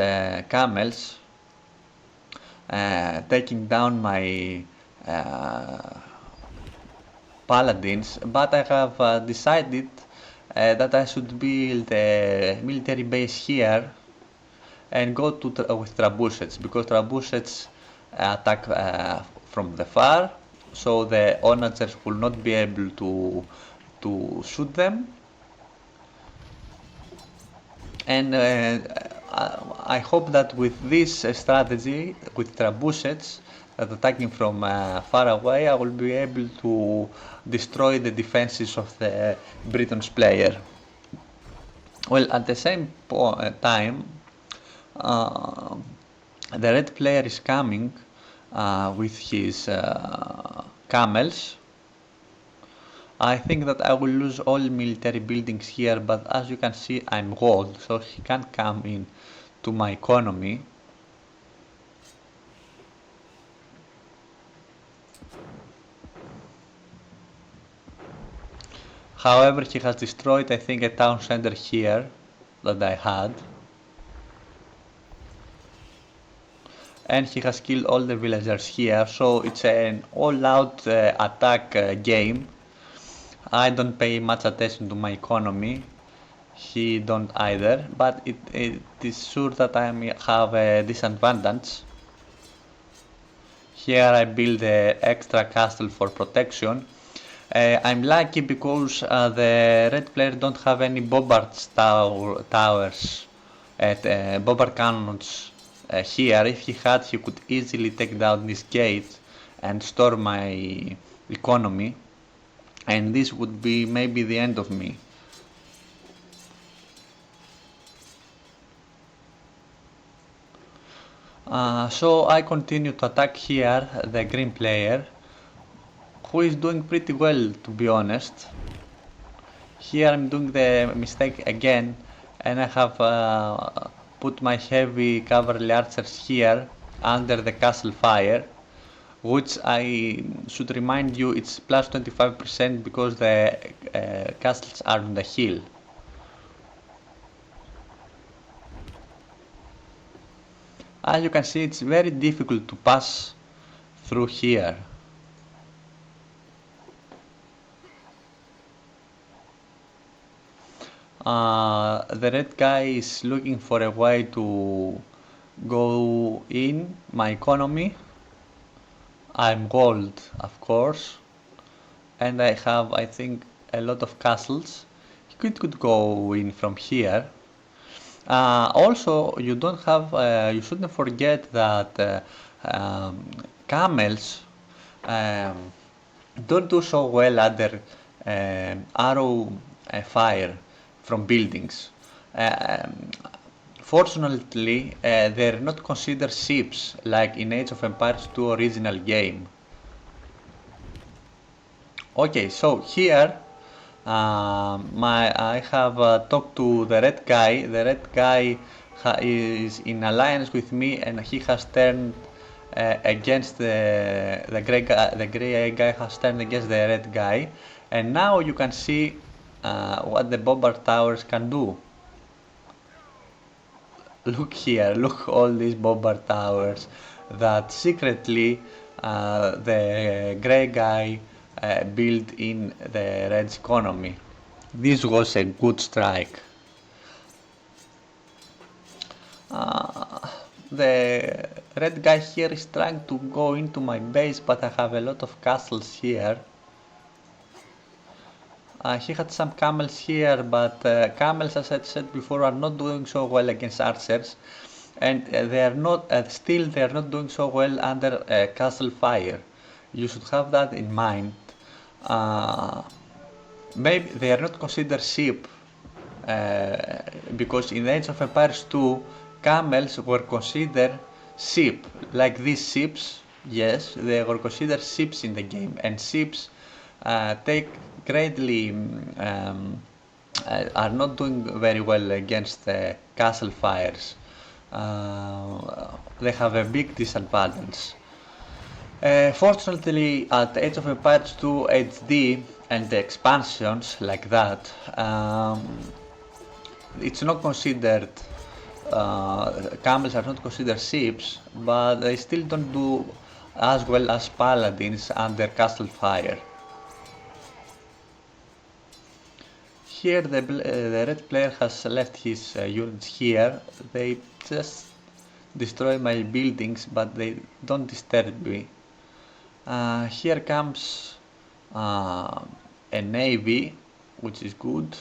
camels, taking down my paladins, but I have decided that I should build a military base here and go to with trebuchets, because trebuchets attack from the far, so the onagers will not be able to shoot them. And I hope that with this strategy, with trebuchets that attacking from far away, I will be able to destroy the defenses of the Britain's player. Well, at the same time, the red player is coming with his camels. I think that I will lose all military buildings here, but as you can see I'm gold, so he can't come in to my economy. However, he has destroyed, I think, a town center here that I had. And he has killed all the villagers here, so it's an all-out attack game. I don't pay much attention to my economy. He don't either, but it is sure that I have a disadvantage. Here I build an extra castle for protection. I'm lucky because the red player don't have any bombard towers at bombard cannons here. If he had, he could easily take down this gate and store my economy, and this would be maybe the end of me. So I continue to attack here the green player, who is doing pretty well, to be honest. Here I'm doing the mistake again, and I have put my heavy cavalry archers here under the castle fire, which I should remind you it's plus 25% because the castles are on the hill. As you can see, it's very difficult to pass through here. The red guy is looking for a way to go in my economy. I'm gold, of course, and I have, I think, a lot of castles. You could go in from here. Also, you shouldn't forget that camels um, don't do so well under arrow fire from buildings. Um, Fortunately, they're not considered ships like in Age of Empires 2 original game. Okay, so here I have talked to the red guy. The red guy is in alliance with me, and he has turned against the gray guy. The gray guy has turned against the red guy, and now you can see what the bombard towers can do. Look here, look all these bombard towers that secretly the grey guy built in the red's economy. This was a good strike. The red guy here is trying to go into my base, but I have a lot of castles here. He had some camels here, but camels, as I said before, are not doing so well against archers, and they are not still they are not doing so well under castle fire. You should have that in mind. Uh, Maybe they are not considered sheep because in the Age of Empires 2, camels were considered sheep, like these ships. Yes, they were considered ships in the game, and ships take greatly are not doing very well against castle fires. They have a big disadvantage. Fortunately, at Age of Empires 2 HD and the expansions like that, it's not considered, camels are not considered ships, but they still don't do as well as paladins under castle fire. Here the red player has left his units here. They just destroy my buildings, but they don't disturb me. Here comes a navy, which is good.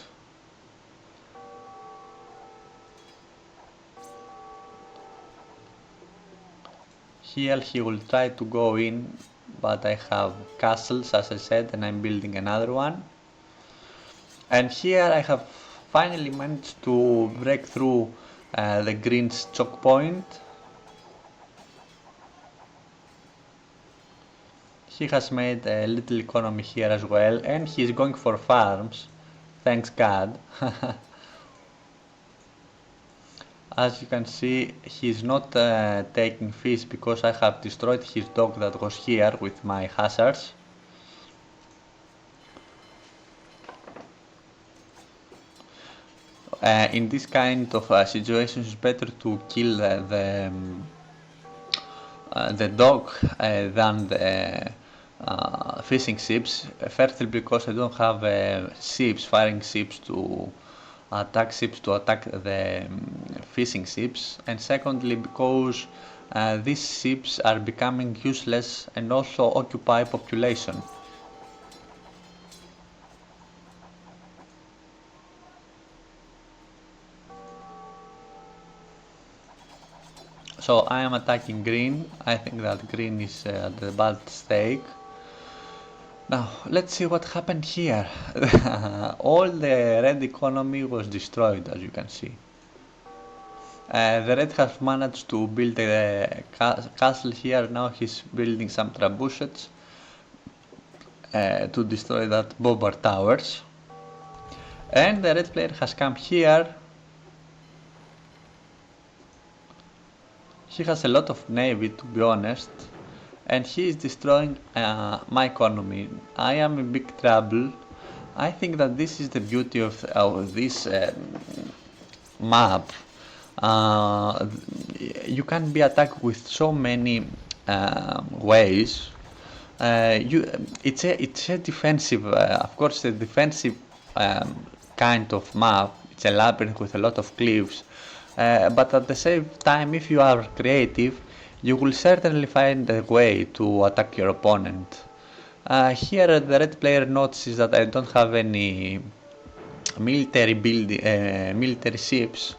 Here he will try to go in, but I have castles, as I said, and I'm building another one. And here I have finally managed to break through the green's choke point. He has made a little economy here as well, and he's going for farms, thanks God. As you can see, he's not taking fish because I have destroyed his dog that was here with my hazards. In this kind of situations, it's better to kill the dog than the fishing ships. Firstly, because I don't have ships, firing ships to attack the fishing ships, and secondly, because these ships are becoming useless and also occupy population. So I am attacking green. I think that green is at the bad stake. Now let's see what happened here. All the red economy was destroyed, as you can see. The red has managed to build a castle here. Now he's building some trebuchets to destroy that bombard towers. And the red player has come here. He has a lot of navy, to be honest, and he is destroying my economy. I am in big trouble. I think that this is the beauty of this map. Uh, you can be attacked with so many ways. You, it's a defensive, of course, a defensive kind of map. It's a labyrinth with a lot of cliffs, but at the same time, if you are creative, you will certainly find a way to attack your opponent. Here, the red player notices that I don't have any military ships,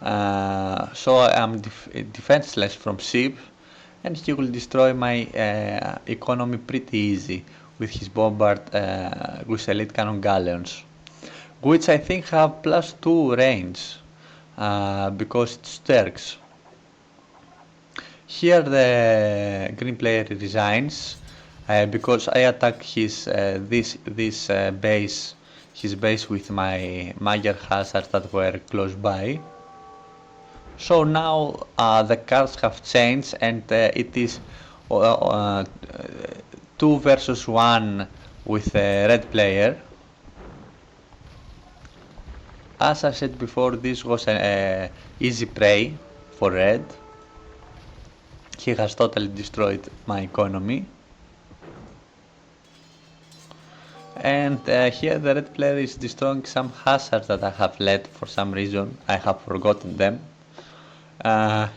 so I'm defenseless from ship, and he will destroy my economy pretty easy with his bombard with elite cannon galleons, which I think have +2 range because it's Turks. Here the green player resigns because I attack his base, his base with my major hazards that were close by. So now the cards have changed, and it is 2 versus 1 with a red player. As I said before, this was an easy prey for red. He has totally destroyed my economy. And here the red player is destroying some hazards that I have led for some reason. I have forgotten them.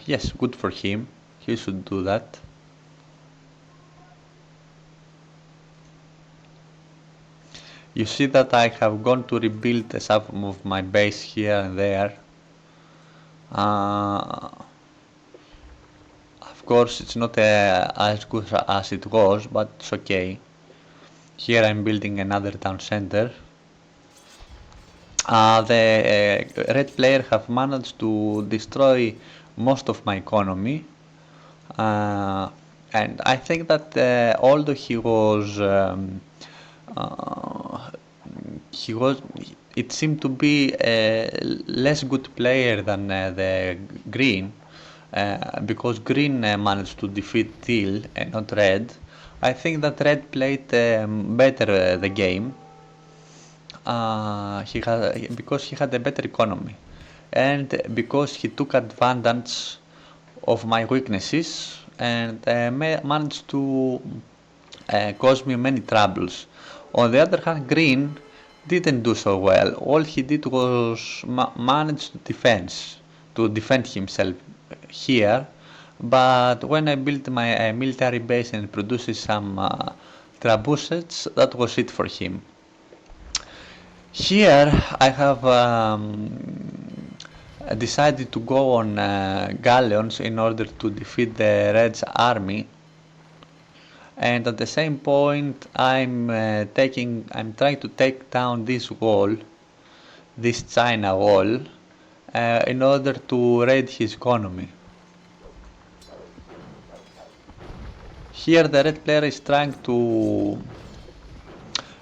Yes, good for him. He should do that. You see that I have gone to rebuild some of my base here and there. Of course, it's not as good as it was, but it's okay. Here I'm building another town center. The red player have managed to destroy most of my economy, and I think that although he was, it seemed to be a less good player than the green, because green managed to defeat Teal and not red. I think that red played better the game. Because he had a better economy, and because he took advantage of my weaknesses and managed to cause me many troubles. On the other hand, green didn't do so well. All he did was manage to defend himself here, but when I built my military base and produced some trebuchets, that was it for him. Here I have decided to go on galleons in order to defeat the Red's army, and at the same point I'm trying to take down this wall, this China wall, in order to raid his economy. Here the red player is trying to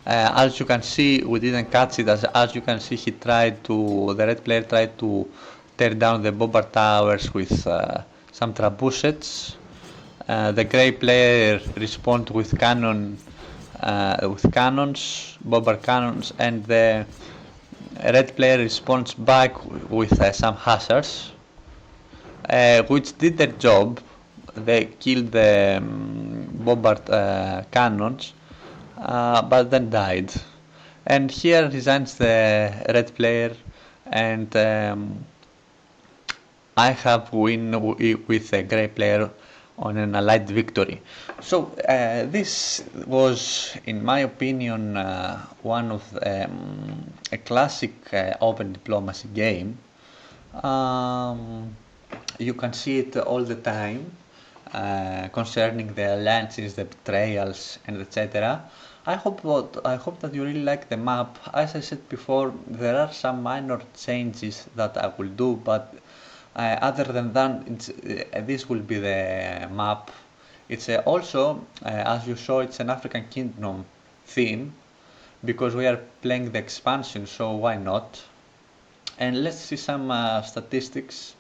as you can see, we didn't catch it. As you can see, the red player tried to tear down the bombard towers with some trebuchets. The grey player responded with cannons, bombard cannons, and the red player responds back with some hazards, which did their job. They killed the bombard cannons. But then died. And here resigns the red player, and I have win with the grey player on an allied victory. So this was, in my opinion, one of a classic open diplomacy game. You can see it all the time. Concerning the alliances, the betrayals, and etc. I hope that you really like the map. As I said before, there are some minor changes that I will do, but other than that, this will be the map. It's also, as you saw, it's an African Kingdom theme, because we are playing the expansion, so why not? And let's see some statistics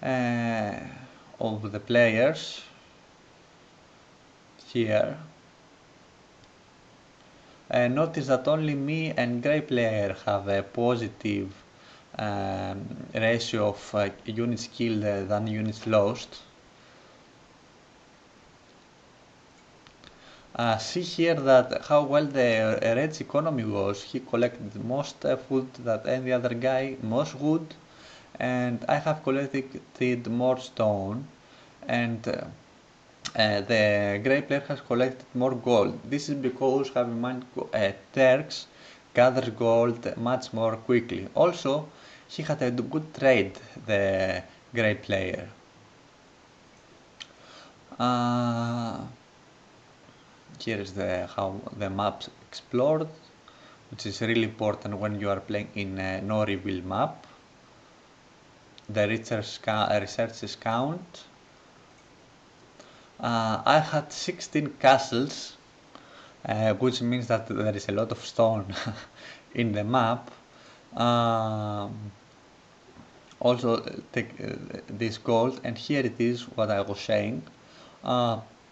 of the players. here. Notice that only me and Grey player have a positive ratio of units killed than units lost. See here that how well the red's economy was. He collected most food than any other guy, most wood, and I have collected more stone, and the grey player has collected more gold. This is because, have in mind, Turks gather gold much more quickly. Also, he had a good trade, the grey player. Uh, Here is how the map's explored, which is really important when you are playing in a no reveal map. The researchers count. I had 16 castles, which means that there is a lot of stone in the map. Also take this gold, and here it is what I was saying.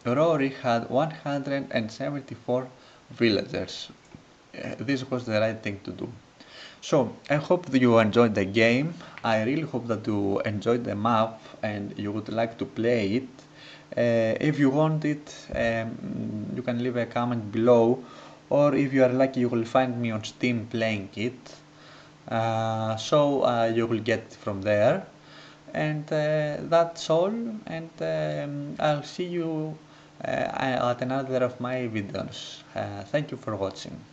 Rory had 174 villagers. This was the right thing to do. So I hope that you enjoyed the game. I really hope that you enjoyed the map and you would like to play it. If you want it, you can leave a comment below, or if you are lucky, you will find me on Steam playing it. You will get it from there. And that's all. And I'll see you at another of my videos. Thank you for watching.